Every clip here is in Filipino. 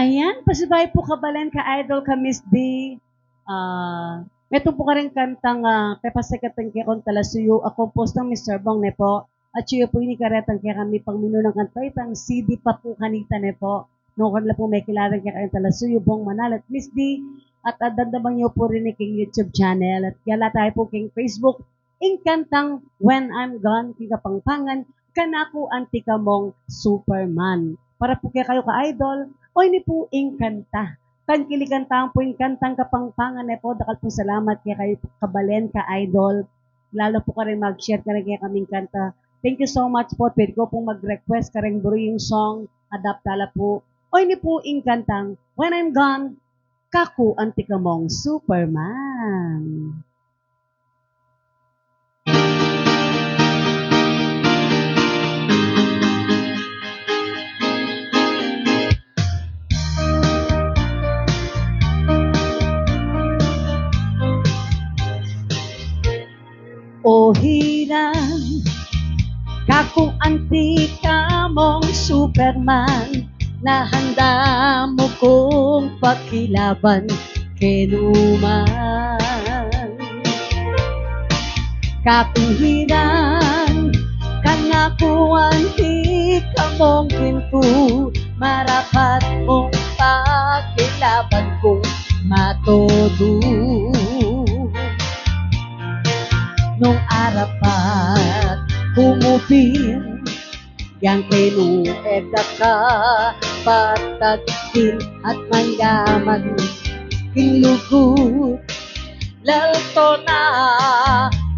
Ayan, pasubay po kabalen ka idol ka Miss D. Meto po ka rin kantang pepasekatang kaya kong talasuyo. Ako post ng Mr. Bong ne po. At siya po ini karetang kaya kami pang minunang kanta itang CD pa po kanita ne po. Noong kanila po may kilalang kaya kayong talasuyo Bong Manal at Miss D. At adandamang niyo po rin king YouTube channel. At kaya tayo po king Facebook. Kantang When I'm Gone, king kapangpangan, kanako antika mong Superman. Para po kaya kayo ka-idol, o ini po kanta. Kan kilikantahan po kantang kapangpangan na po. Dakal po salamat kaya kayo kabalen ka-idol. Lalo po ka rin mag-share ka rin kaya kaming kanta. Thank you so much po. Pwede ko pong mag-request ka rin yung song. Adaptala po. O ini po kantang When I'm Gone, kaku antika mong Superman. O hirang, kaku antika mong Superman, na handa mo kong pakilaban kenuman. Kakung hirang, kangako antika mong pinto, marapat mong pakilaban kong matodo. Nung arapat kumupir yang kinueda ka patagpil at mangyaman kilugut lalto na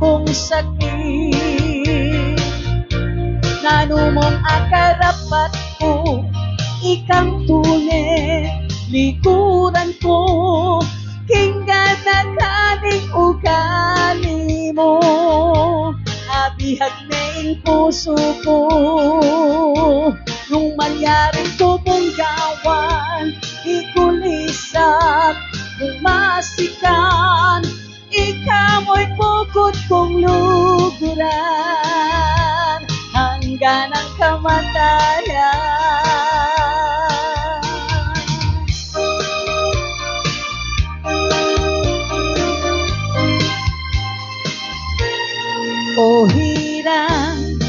kung sakit nanumong akarapat ko ikang tune likuran ko kinggan na kaning ugali mo abihag na puso ko nung manyaring tumunggawan ikulisak umasikan ikamoy bukod kong luguran hanggang ang kamatayan. O hirang,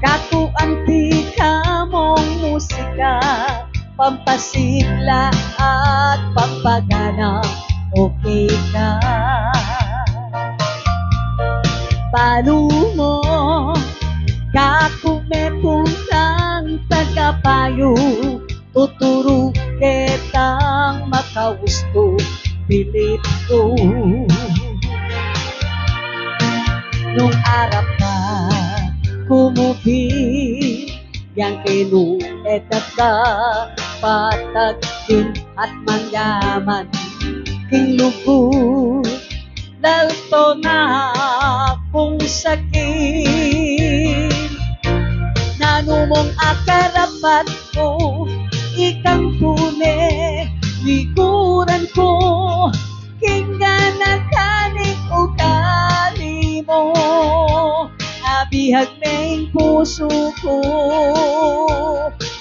kaku antika mong musika, pampasigla at pampagana, okay ka. Palumo, kaku metungkang tagapayo, tuturo ketang makausto, pilit ko. Nung araw pa kumubi yang kinuedat ka patagin at mangyaman king lubog lalto na kung sakit nanumong akarapat ko ikang tune likuran ko kinggan na kaning ugali mo abihag na puso ko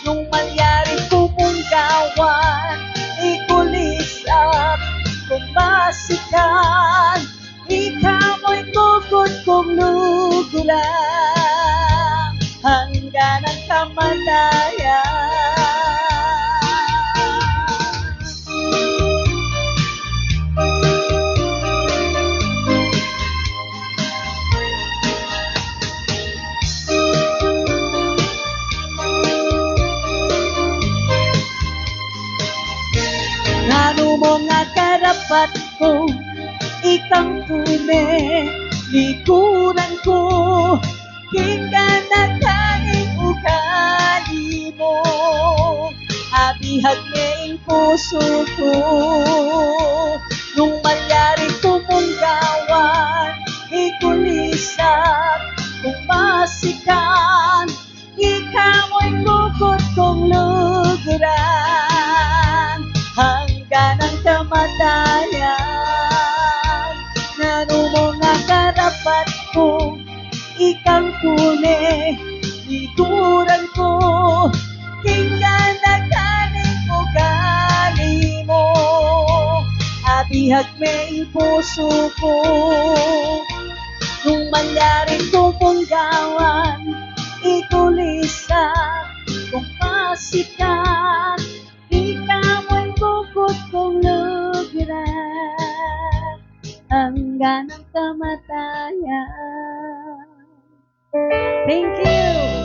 nung manyaring kumunggawan ikulisak kumasikan ikamoy tukod kong lugulang hanggang ang kamatayan. Nanumong akarapat ko ikang tune likuran ko hinggan na kaning ugali mo abihag na puso ko nung manyaring tumunggawan ikulisak kumasikan ikamoy kukot kong luguran hanggang ang kamatayan nanumong akarapat ko ikang tune likuran ko hinggan na kaning ugali ihagme puso ko. Nung manyaring kong punggawan, ikulisan kung pasikat, ikaw mo'y bukod kong lugiran, hanggang ang kamatayan. Thank you!